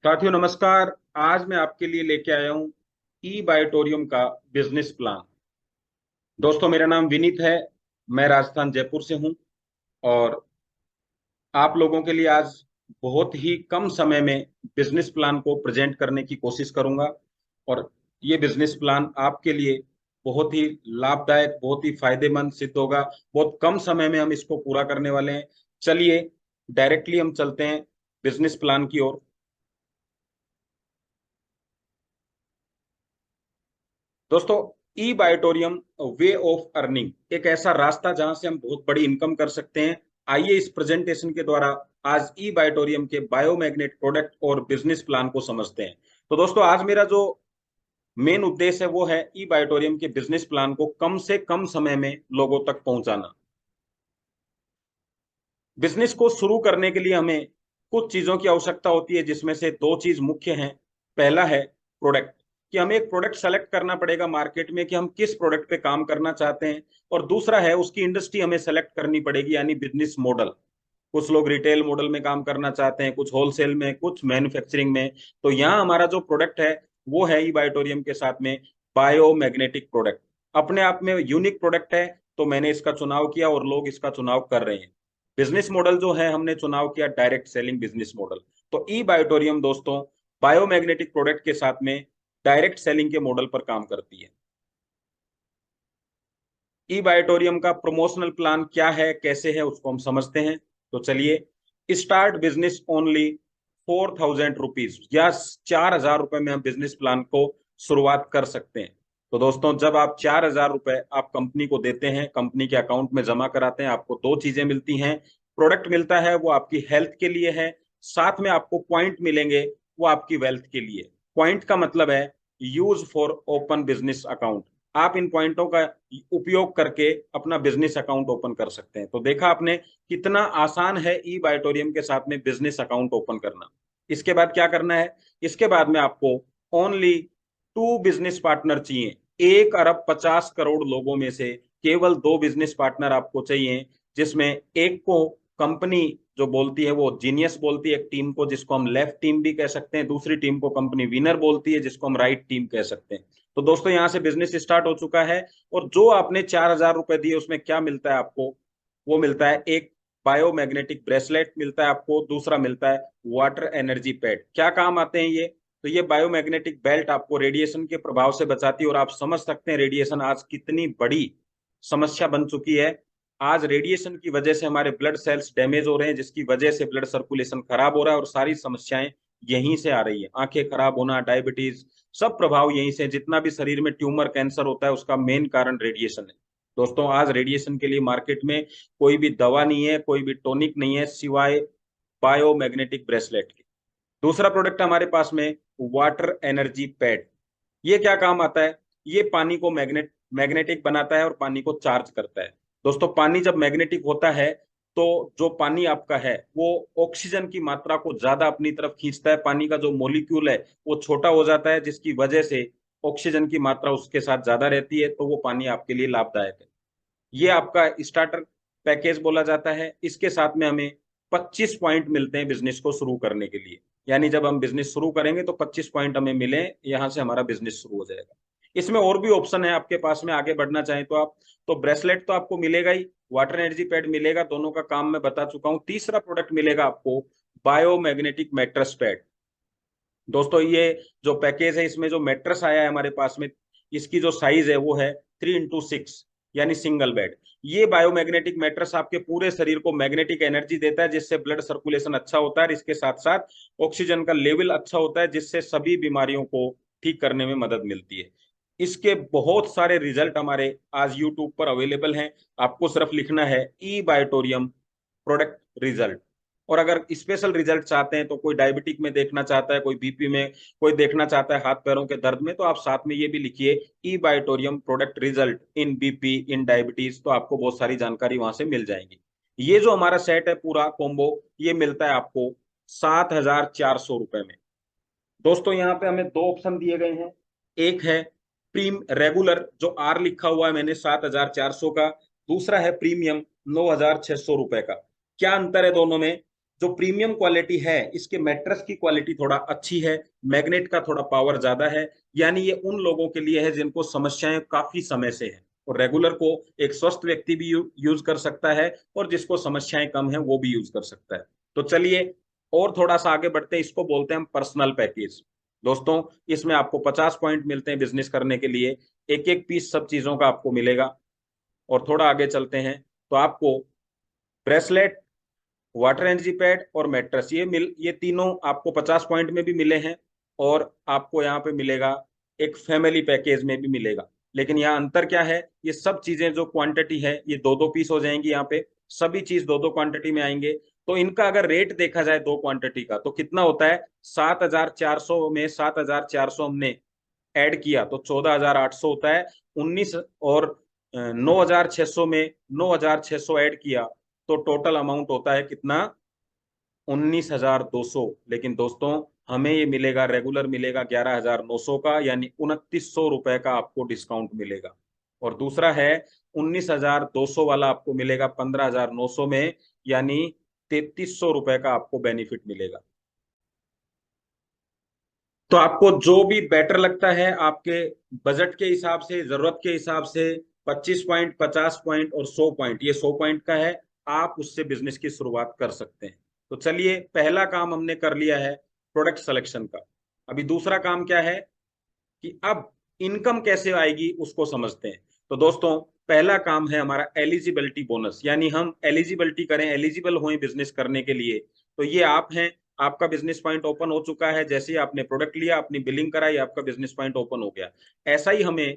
साथियों नमस्कार। आज मैं आपके लिए लेके आया हूं ई बायोटोरियम का बिजनेस प्लान। दोस्तों मेरा नाम विनीत है। मैं राजस्थान जयपुर से हूं और आप लोगों के लिए आज बहुत ही कम समय में बिजनेस प्लान को प्रेजेंट करने की कोशिश करूंगा। और ये बिजनेस प्लान आपके लिए बहुत ही लाभदायक, बहुत ही फायदेमंद सिद्ध होगा। बहुत कम समय में हम इसको पूरा करने वाले हैं। चलिए डायरेक्टली हम चलते हैं बिजनेस प्लान की ओर। दोस्तों, ई बायोटोरियम वे ऑफ अर्निंग, एक ऐसा रास्ता जहां से हम बहुत बड़ी इनकम कर सकते हैं। आइए इस प्रेजेंटेशन के द्वारा आज ई बायोटोरियम के बायोमैग्नेट प्रोडक्ट और बिजनेस प्लान को समझते हैं। तो दोस्तों, आज मेरा जो मेन उद्देश्य है वो है ई बायोटोरियम के बिजनेस प्लान को कम से कम समय में लोगों तक पहुंचाना। बिजनेस को शुरू करने के लिए हमें कुछ चीजों की आवश्यकता होती है, जिसमें से दो चीज मुख्य हैं। पहला है प्रोडक्ट, कि हमें एक प्रोडक्ट सेलेक्ट करना पड़ेगा मार्केट में कि हम किस प्रोडक्ट पे काम करना चाहते हैं। और दूसरा है उसकी इंडस्ट्री हमें सेलेक्ट करनी पड़ेगी, यानी बिजनेस मॉडल। कुछ लोग रिटेल मॉडल में काम करना चाहते हैं, कुछ होलसेल में, कुछ मैन्युफैक्चरिंग में। तो यहाँ हमारा जो प्रोडक्ट है वो है ई बायोटोरियम के साथ में बायोमैग्नेटिक प्रोडक्ट। अपने आप में यूनिक प्रोडक्ट है, तो मैंने इसका चुनाव किया और लोग इसका चुनाव कर रहे हैं। बिजनेस मॉडल जो है हमने चुनाव किया डायरेक्ट सेलिंग बिजनेस मॉडल। तो ई बायोटोरियम दोस्तों बायोमैग्नेटिक प्रोडक्ट के साथ में डायरेक्ट सेलिंग के मॉडल पर काम करती है। ई बायोटोरियम का प्रमोशनल प्लान क्या है, कैसे है, उसको हम समझते हैं। तो चलिए, स्टार्ट बिजनेस ओनली 4,000 रुपीज, या 4,000 रुपए में हम बिजनेस प्लान को शुरुआत कर सकते हैं। तो दोस्तों, जब आप 4,000 रुपए आप कंपनी को देते हैं, कंपनी के अकाउंट में जमा कराते हैं, आपको दो चीजें मिलती हैं। प्रोडक्ट मिलता है वो आपकी हेल्थ के लिए है, साथ में आपको पॉइंट मिलेंगे वो आपकी वेल्थ के लिए। पॉइंट का मतलब है use for open business account. आप इन पॉइंटों का उपयोग करके अपना बिजनेस अकाउंट ओपन कर सकते हैं। तो देखा आपने कितना आसान है ई बायोटोरियम के साथ में बिजनेस अकाउंट ओपन करना। इसके बाद क्या करना है? इसके बाद में आपको ओनली 2 बिजनेस पार्टनर चाहिए। 1 अरब 50 करोड़ लोगों में से केवल 2 बिजनेस पार्टनर आपको चाहिए, जिसमें एक को कंपनी जो बोलती है वो जीनियस बोलती है, एक टीम को जिसको हम लेफ्ट टीम भी कह सकते हैं, दूसरी टीम को कंपनी विनर बोलती है जिसको हम राइट टीम कह सकते हैं। तो दोस्तों, यहां से बिजनेस स्टार्ट हो चुका है। और जो आपने 4,000 रुपए दिए उसमें क्या मिलता है आपको? वो मिलता है एक बायोमैग्नेटिक ब्रेसलेट मिलता है आपको, दूसरा मिलता है वाटर एनर्जी पैड। क्या काम आते हैं ये? तो ये बायोमैग्नेटिक बेल्ट आपको रेडिएशन के प्रभाव से बचाती है। और आप समझ सकते हैं रेडिएशन आज कितनी बड़ी समस्या बन चुकी है। आज रेडिएशन की वजह से हमारे ब्लड सेल्स डैमेज हो रहे हैं, जिसकी वजह से ब्लड सर्कुलेशन खराब हो रहा है, और सारी समस्याएं यहीं से आ रही है। आंखें खराब होना, डायबिटीज, सब प्रभाव यहीं से। जितना भी शरीर में ट्यूमर, कैंसर होता है, उसका मेन कारण रेडिएशन है। दोस्तों, आज रेडिएशन के लिए मार्केट में कोई भी दवा नहीं है, कोई भी टॉनिक नहीं है सिवाय बायोमैग्नेटिक ब्रेसलेट के। दूसरा प्रोडक्ट हमारे पास में वाटर एनर्जी पैड। ये क्या काम आता है? ये पानी को मैग्नेटिक बनाता है और पानी को चार्ज करता है। दोस्तों, पानी जब मैग्नेटिक होता है तो जो पानी आपका है वो ऑक्सीजन की मात्रा को ज्यादा अपनी तरफ खींचता है। पानी का जो मॉलिक्यूल है वो छोटा हो जाता है, जिसकी वजह से ऑक्सीजन की मात्रा उसके साथ ज्यादा रहती है, तो वो पानी आपके लिए लाभदायक है। ये आपका स्टार्टर पैकेज बोला जाता है। इसके साथ में हमें 25 पॉइंट मिलते हैं बिजनेस को शुरू करने के लिए। यानी जब हम बिजनेस शुरू करेंगे तो 25 पॉइंट हमें मिले, यहां से हमारा बिजनेस शुरू हो जाएगा। इसमें और भी ऑप्शन है आपके पास में, आगे बढ़ना चाहें तो आप। तो ब्रेसलेट तो आपको मिलेगा ही, वाटर एनर्जी पैड मिलेगा, दोनों का काम मैं बता चुका हूं। तीसरा प्रोडक्ट मिलेगा आपको बायोमैग्नेटिक मैट्रेस पैड। दोस्तों, ये जो पैकेज है इसमें जो मैट्रेस आया है हमारे पास में, इसकी जो साइज है वो है 3x6, यानी सिंगल बेड। ये बायोमैग्नेटिक मैट्रेस आपके पूरे शरीर को मैग्नेटिक एनर्जी देता है, जिससे ब्लड सर्कुलेशन अच्छा होता है। इसके साथ साथ ऑक्सीजन का लेवल अच्छा होता है, जिससे सभी बीमारियों को ठीक करने में मदद मिलती है। इसके बहुत सारे रिजल्ट हमारे आज यूट्यूब पर अवेलेबल हैं। आपको सिर्फ लिखना है ई बायोटोरियम प्रोडक्ट रिजल्ट। और अगर स्पेशल रिजल्ट चाहते हैं, तो कोई डायबिटिक में देखना चाहता है, कोई बीपी में, कोई देखना चाहता है हाथ पैरों के दर्द में, तो आप साथ में ये भी लिखिए ई बायोटोरियम product result in BP, in diabetes, तो आपको बहुत सारी जानकारी वहां से मिल जाएगी। ये जो हमारा सेट है पूरा कॉम्बो, ये मिलता है आपको 7,400 रुपए में। दोस्तों, यहाँ पे हमें दो ऑप्शन दिए गए हैं। एक है प्रीम रेगुलर, जो आर लिखा हुआ है मैंने 7,400 का। दूसरा है प्रीमियम, 9,600 रुपए का। क्या अंतर है दोनों में? जो प्रीमियम क्वालिटी है, इसके मैट्रेस की क्वालिटी थोड़ा अच्छी है, मैग्नेट का थोड़ा पावर ज्यादा है। यानी ये उन लोगों के लिए है जिनको समस्याएं काफी समय से है, और रेगुलर को एक स्वस्थ व्यक्ति भी यूज कर सकता है, और जिसको समस्याएं कम है वो भी यूज कर सकता है। तो चलिए और थोड़ा सा आगे बढ़ते हैं, इसको बोलते हैं हम पर्सनल पैकेज। दोस्तों, इसमें आपको 50 पॉइंट मिलते हैं बिजनेस करने के लिए, एक एक पीस सब चीजों का आपको मिलेगा। और थोड़ा आगे चलते हैं तो आपको ब्रेसलेट, वाटर एनर्जी पैड और मैट्रेस, ये तीनों आपको 50 पॉइंट में भी मिले हैं, और आपको यहाँ पे मिलेगा एक फैमिली पैकेज में भी मिलेगा। लेकिन यहाँ अंतर क्या है, ये सब चीजें जो क्वांटिटी है ये दो दो पीस हो जाएंगी, यहाँ पे सभी चीज दो दो क्वांटिटी में आएंगे। तो इनका अगर रेट देखा जाए दो क्वांटिटी का, तो कितना होता है, 7,400 में 7,400 हमने ऐड किया तो 14,800 होता है। 19 और 9,600 में 9,600 ऐड किया तो टोटल अमाउंट होता है कितना, 19,200। लेकिन दोस्तों, हमें ये मिलेगा, रेगुलर मिलेगा 11,900 का, यानी 2,900 रुपए का आपको डिस्काउंट मिलेगा। और दूसरा है 19,200 वाला आपको मिलेगा 15,900 में, यानी 3,300 रुपए का आपको बेनिफिट मिलेगा। तो आपको जो भी बेटर लगता है आपके बजट के हिसाब से, जरूरत के हिसाब से, 25 पॉइंट, 50 पॉइंट और 100 पॉइंट, ये 100 पॉइंट का है, आप उससे बिजनेस की शुरुआत कर सकते हैं। तो चलिए, पहला काम हमने कर लिया है प्रोडक्ट सिलेक्शन का। अभी दूसरा काम क्या है कि अब इनकम कैसे आएगी उसको समझते हैं। तो दोस्तों, पहला काम है हमारा एलिजिबिलिटी बोनस, यानी हम एलिजिबिलिटी करें, एलिजिबल हों बिजनेस करने के लिए। तो ये आप हैं, आपका बिजनेस पॉइंट ओपन हो चुका है, जैसे ही आपने प्रोडक्ट लिया, अपनी बिलिंग कराई, आपका बिजनेस पॉइंट ओपन हो गया। ऐसा ही हमें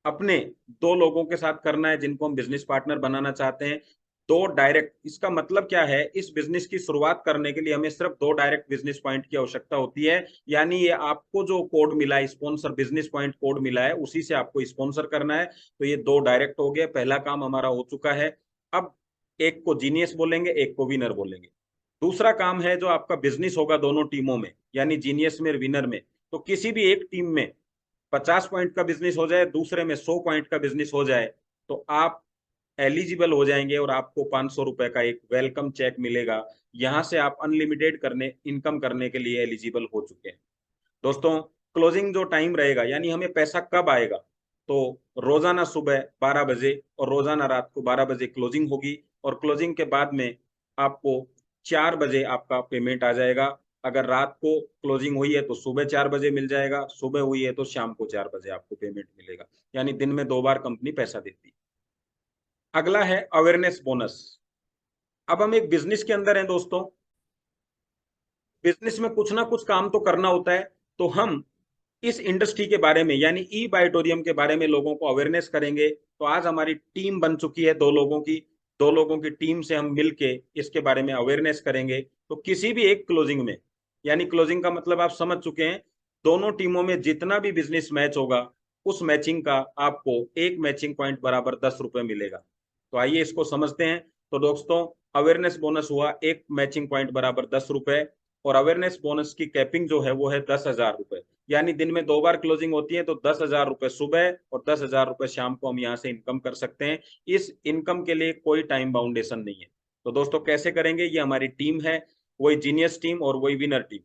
अपने दो लोगों के साथ करना है जिनको हम बिजनेस पार्टनर बनाना चाहते हैं, दो डायरेक्ट। इसका मतलब क्या है, इस बिजनेस की शुरुआत करने के लिए हमें सिर्फ दो डायरेक्ट बिजनेस पॉइंट की आवश्यकता होती है। यानी ये आपको जो कोड मिला है, स्पॉन्सर बिजनेस पॉइंट कोड मिला है, उसी से आपको स्पॉन्सर करना है। तो ये दो डायरेक्ट हो गए, पहला काम हमारा हो चुका है। अब एक को जीनियस बोलेंगे, एक को विनर बोलेंगे। दूसरा काम है जो आपका बिजनेस होगा दोनों टीमों में, यानी जीनियस में और विनर में। तो किसी भी एक टीम में 50 पॉइंट का बिजनेस हो जाए, दूसरे में 100 पॉइंट का बिजनेस हो जाए, तो आप एलिजिबल हो जाएंगे और आपको 500 रुपए का एक वेलकम चेक मिलेगा। यहां से आप अनलिमिटेड करने इनकम करने के लिए एलिजिबल हो चुके हैं। दोस्तों, क्लोजिंग जो टाइम रहेगा, यानी हमें पैसा कब आएगा, तो रोजाना सुबह 12 बजे और रोजाना रात को 12 बजे क्लोजिंग होगी, और क्लोजिंग के बाद में आपको 4 बजे आपका पेमेंट आ जाएगा। अगर रात को क्लोजिंग हुई है तो सुबह 4 बजे मिल जाएगा, सुबह हुई है तो शाम को 4 बजे आपको पेमेंट मिलेगा। यानी दिन में 2 बार कंपनी पैसा देती है। अगला है अवेयरनेस बोनस। अब हम एक बिजनेस के अंदर हैं दोस्तों, बिजनेस में कुछ ना कुछ काम तो करना होता है। तो हम इस इंडस्ट्री के बारे में, यानी ई बायोटोरियम के बारे में लोगों को अवेयरनेस करेंगे। तो आज हमारी टीम बन चुकी है दो लोगों की टीम से हम मिलके इसके बारे में अवेयरनेस करेंगे। तो किसी भी एक क्लोजिंग में, यानी क्लोजिंग का मतलब आप समझ चुके हैं, दोनों टीमों में जितना भी बिजनेस मैच होगा, उस मैचिंग का आपको एक मैचिंग पॉइंट बराबर 10 रुपए मिलेगा। तो आइए इसको समझते हैं। तो दोस्तों, अवेयरनेस बोनस हुआ एक मैचिंग पॉइंट बराबर 10 रुपए, और अवेयरनेस बोनस की कैपिंग जो है वो है 10,000 रुपए। यानी दिन में 2 बार क्लोजिंग होती है, तो 10,000 रुपए सुबह और 10,000 रुपए शाम को हम यहाँ से इनकम कर सकते हैं। इस इनकम के लिए कोई टाइम बाउंडेशन नहीं है। तो दोस्तों, कैसे करेंगे, ये हमारी टीम है, वही जीनियस टीम और वही विनर टीम।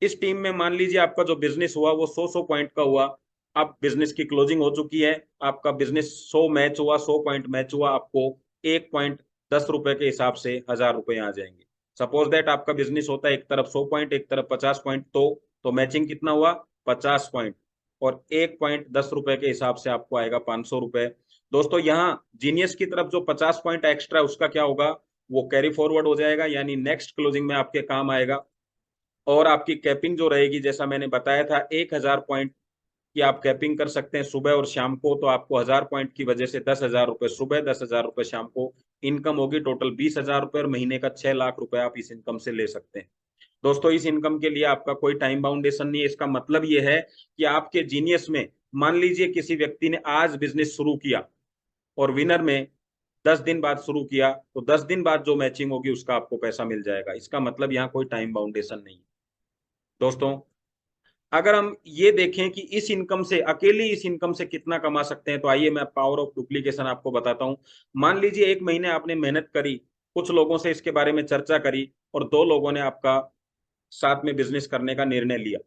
इस टीम में मान लीजिए आपका जो बिजनेस हुआ वो 100 पॉइंट का हुआ। अब बिजनेस की क्लोजिंग हो चुकी है, आपका बिजनेस 100 मैच हुआ, 100 पॉइंट मैच हुआ, आपको एक पॉइंट 10 रुपए के हिसाब से 1,000 रुपए आ जाएंगे। सपोज दैट आपका बिजनेस होता है एक तरफ 100 पॉइंट, एक तरफ 50 पॉइंट, तो मैचिंग कितना हुआ, 50 पॉइंट, और एक पॉइंट 10 रुपए के हिसाब से आपको आएगा 500 रुपए। दोस्तों, यहाँ जीनियस की तरफ जो 50 पॉइंट एक्स्ट्रा, उसका क्या होगा, वो कैरी फॉरवर्ड हो जाएगा, यानी नेक्स्ट क्लोजिंग में आपके काम आएगा। और आपकी कैपिंग जो रहेगी, जैसा मैंने बताया था, 1,000 पॉइंट की आप कैपिंग कर सकते हैं सुबह और शाम को। तो आपको 1,000 पॉइंट की वजह से 10,000 रुपए सुबह, 10,000 रुपए शाम को इनकम होगी। टोटल 20,000 रुपए, और महीने का 6 लाख रुपए आप इस इनकम से ले सकते हैं। दोस्तों, इस इनकम के लिए आपका कोई टाइम बाउंडेशन नहीं है। इसका मतलब ये है कि आपके जीनियस में, मान लीजिए किसी व्यक्ति ने आज बिजनेस शुरू किया और विनर में 10 दिन बाद शुरू किया, तो 10 दिन बाद जो मैचिंग होगी उसका आपको पैसा मिल जाएगा। इसका मतलब यहाँ कोई टाइम बाउंडेशन नहीं है। दोस्तों, अगर हम ये देखें कि इस इनकम से, अकेली इस इनकम से कितना कमा सकते हैं, तो आइए मैं पावर ऑफ डुप्लीकेशन आपको बताता हूं। मान लीजिए एक महीने आपने मेहनत करी कुछ लोगों से इसके बारे में चर्चा करी और 2 लोगों ने आपका साथ में बिजनेस करने का निर्णय लिया।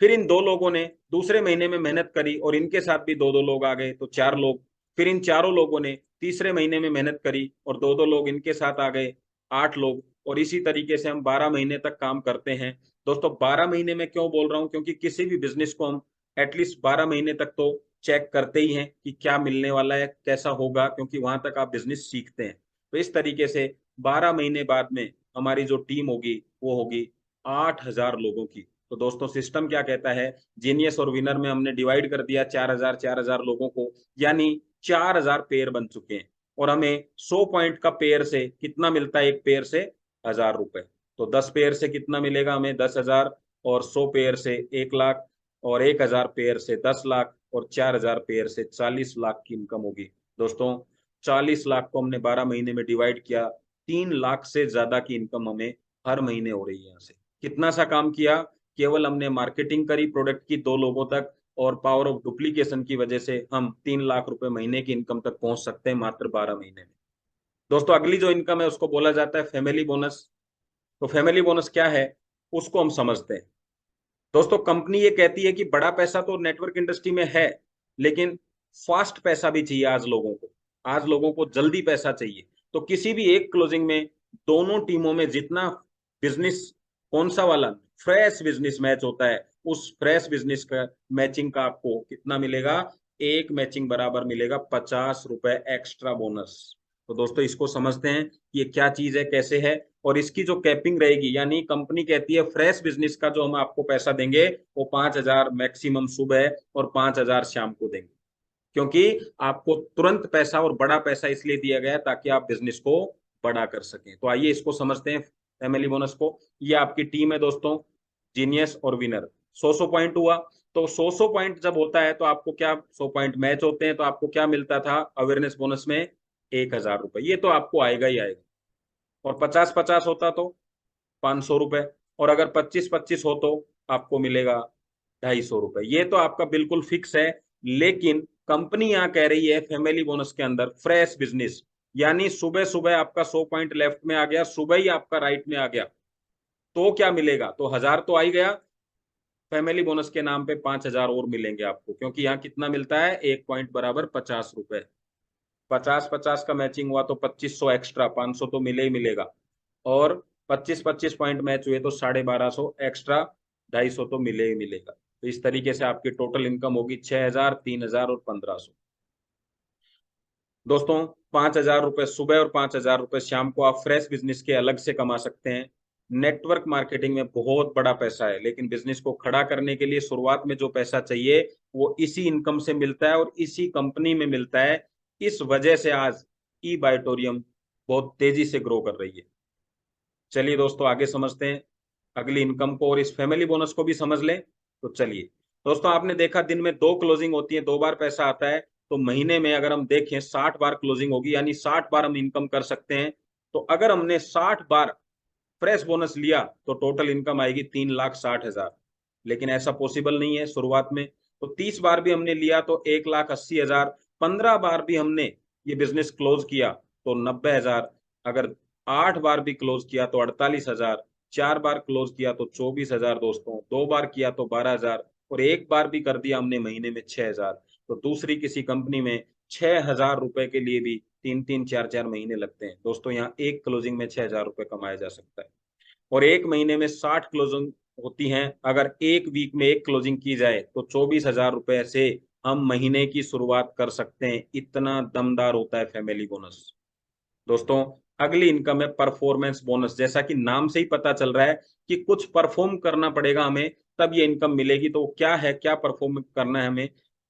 फिर इन 2 लोगों ने दूसरे महीने में मेहनत करी और इनके साथ भी 2-2 लोग आ गए, तो 4 लोग। फिर इन चारों लोगों ने तीसरे महीने में मेहनत करी और 2-2 लोग इनके साथ आ गए, 8 लोग। और इसी तरीके से हम 12 महीने तक काम करते हैं। दोस्तों 12 महीने में क्यों बोल रहा हूं, क्योंकि किसी भी बिजनेस को हम एटलीस्ट 12 महीने तक तो चेक करते ही हैं कि क्या मिलने वाला है, कैसा होगा, क्योंकि वहां तक आप बिजनेस सीखते हैं। तो इस तरीके से 12 महीने बाद में हमारी जो टीम होगी वो होगी 8,000 लोगों की। तो दोस्तों सिस्टम क्या कहता है, जीनियस और विनर में हमने डिवाइड कर दिया 4,000 लोगों को, यानी 4,000 पेयर बन चुके हैं। और हमें 100 पॉइंट का पेयर से कितना मिलता है, एक पेयर से 1,000 रुपए। तो 10 पेयर से कितना मिलेगा हमें, 10,000। और 100 पेयर से 1 लाख। और 1,000 पेयर से 10 लाख। और 4,000 पेयर से 40 लाख की इनकम होगी। दोस्तों 40 लाख को हमने 12 महीने में डिवाइड किया, 3 लाख से ज्यादा की इनकम हमें हर महीने हो रही है यहाँ से। कितना सा काम किया, केवल हमने मार्केटिंग करी प्रोडक्ट की 2 लोगों तक, और पावर ऑफ डुप्लीकेशन की वजह से हम 3 लाख रुपए महीने की इनकम तक पहुंच सकते हैं मात्र 12 महीने में। दोस्तों अगली जो इनकम है उसको बोला जाता है फैमिली बोनस। तो फैमिली बोनस क्या है, उसको हम समझते हैं। दोस्तों कंपनी ये कहती है कि बड़ा पैसा तो नेटवर्क इंडस्ट्री में है, लेकिन फास्ट पैसा भी चाहिए आज लोगों को। आज लोगों को जल्दी पैसा चाहिए। तो किसी भी एक क्लोजिंग में दोनों टीमों में जितना बिजनेस, कौन सा वाला फ्रेश बिजनेस मैच होता है, उस फ्रेश बिजनेस का मैचिंग का आपको कितना मिलेगा, एक मैचिंग बराबर मिलेगा 50 रुपए एक्स्ट्रा बोनस। तो दोस्तों इसको समझते हैं कि ये क्या चीज है, कैसे है। और इसकी जो कैपिंग रहेगी, यानी कंपनी कहती है फ्रेश बिजनेस का जो हम आपको पैसा देंगे वो 5,000 मैक्सिमम सुबह और 5,000 शाम को देंगे। क्योंकि आपको तुरंत पैसा और बड़ा पैसा इसलिए दिया गया है ताकि आप बिजनेस को बड़ा कर सकें। तो आइए इसको समझते हैं फैमिली बोनस को। ये आपकी टीम है दोस्तों, जीनियस और विनर। 100 पॉइंट हुआ। तो 100 पॉइंट जब होता है तो आपको क्या, 100 पॉइंट मैच होते हैं तो आपको क्या मिलता था अवेयरनेस बोनस में, 1,000 रुपए। ये तो आपको आएगा ही आएगा। और 50-50 होता तो 500 रुपए। और अगर 25-25 हो तो आपको मिलेगा 250 रुपए। ये तो आपका बिल्कुल फिक्स है। लेकिन कंपनी यहाँ कह रही है फैमिली बोनस के अंदर फ्रेश बिजनेस, यानी सुबह सुबह आपका 100 पॉइंट लेफ्ट में आ गया, सुबह ही आपका राइट में आ गया, तो क्या मिलेगा, तो 1,000 तो आ ही गया। फैमिली बोनस के नाम पे 5,000 और मिलेंगे आपको, क्योंकि यहाँ कितना मिलता है, एक पॉइंट बराबर 50 रुपए। 50-50 का मैचिंग हुआ तो 2,500 एक्स्ट्रा, 500 तो मिले ही मिलेगा। और 25-25 पॉइंट मैच हुए तो 1,250 एक्स्ट्रा, 250 तो मिले ही मिलेगा। तो इस तरीके से आपकी टोटल इनकम होगी 6,000, 3,000 और 1,500। दोस्तों 5,000 रुपए सुबह और 5,000 रुपए शाम को आप फ्रेश बिजनेस के अलग से कमा सकते हैं। नेटवर्क मार्केटिंग में बहुत बड़ा पैसा है, लेकिन बिजनेस को खड़ा करने के लिए शुरुआत में जो पैसा चाहिए वो इसी इनकम से मिलता है और इसी कंपनी में मिलता है। इस वजह से आज ई बायोटोरियम बहुत तेजी से ग्रो कर रही है। चलिए दोस्तों आगे समझते हैं अगली इनकम को, और इस फैमिली बोनस को भी समझ लें। तो चलिए दोस्तों, आपने देखा दिन में 2 क्लोजिंग होती है, 2 बार पैसा आता है। तो महीने में अगर हम देखें 60 बार क्लोजिंग होगी, यानी 60 बार हम इनकम कर सकते हैं। तो अगर हमने 60 बार फ्रेश बोनस लिया तो टोटल इनकम आएगी 3,60,000। लेकिन ऐसा पॉसिबल नहीं है शुरुआत में। तो 30 बार भी हमने लिया तो 1,80,000। 15 बार भी हमने ये बिजनेस क्लोज किया तो 90,000। अगर 8 बार भी क्लोज किया तो 48,000। 4 बार क्लोज किया तो 24,000 दोस्तों। 2 बार किया तो 12,000। और 1 बार भी कर दिया हमने महीने में 6,000। तो दूसरी किसी कंपनी में 6,000 रुपए के लिए भी 3-3, 4-4 महीने लगते हैं दोस्तों। यहाँ एक क्लोजिंग में 6,000 रुपए कमाया जा सकता है। और एक महीने में 60 क्लोजिंग होती हैं। अगर एक वीक में एक क्लोजिंग की जाए तो 24,000 रुपए से हम महीने की शुरुआत कर सकते हैं। इतना दमदार होता है फैमिली बोनस। दोस्तों अगली इनकम है परफॉर्मेंस बोनस। जैसा कि नाम से ही पता चल रहा है कि कुछ परफॉर्म करना पड़ेगा हमें, तब ये इनकम मिलेगी। तो क्या है, क्या परफॉर्म करना है हमें,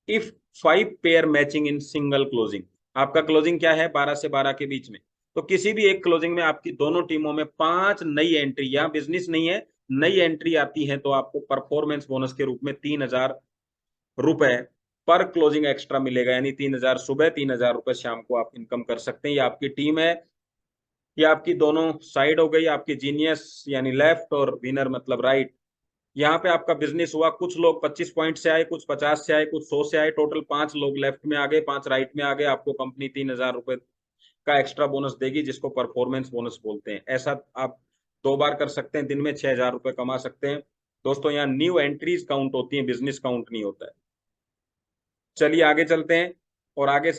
if 5 pair matching in single closing. आपका क्लोजिंग क्या है, 12 से 12 के बीच में। तो किसी भी एक क्लोजिंग में आपकी दोनों टीमों में 5 नई एंट्री, या बिजनेस नहीं है, नई एंट्री आती है, तो आपको परफॉर्मेंस बोनस के रूप में 3,000 रुपए पर क्लोजिंग एक्स्ट्रा मिलेगा। यानी 3,000 सुबह, 3,000 रुपए शाम को आप इनकम कर सकते हैं। ये आपकी टीम है, ये आपकी दोनों साइड हो गई, आपकी जीनियस यानी लेफ्ट और विनर मतलब राइट। यहाँ पे आपका बिजनेस हुआ, कुछ लोग 25 पॉइंट से आए, कुछ 50 से आए, कुछ 100 से आए, टोटल 5 लोग लेफ्ट में आ गए, 5 राइट में आ गए, आपको कंपनी 3,000 रुपए का एक्स्ट्रा बोनस देगी, जिसको परफॉर्मेंस बोनस बोलते हैं। ऐसा आप 2 बार कर सकते हैं, दिन में 6,000 रुपये कमा सकते हैं। दोस्तों यहाँ न्यू एंट्रीज काउंट होती हैं, बिजनेस काउंट नहीं होता है। चलिए आगे चलते हैं और आगे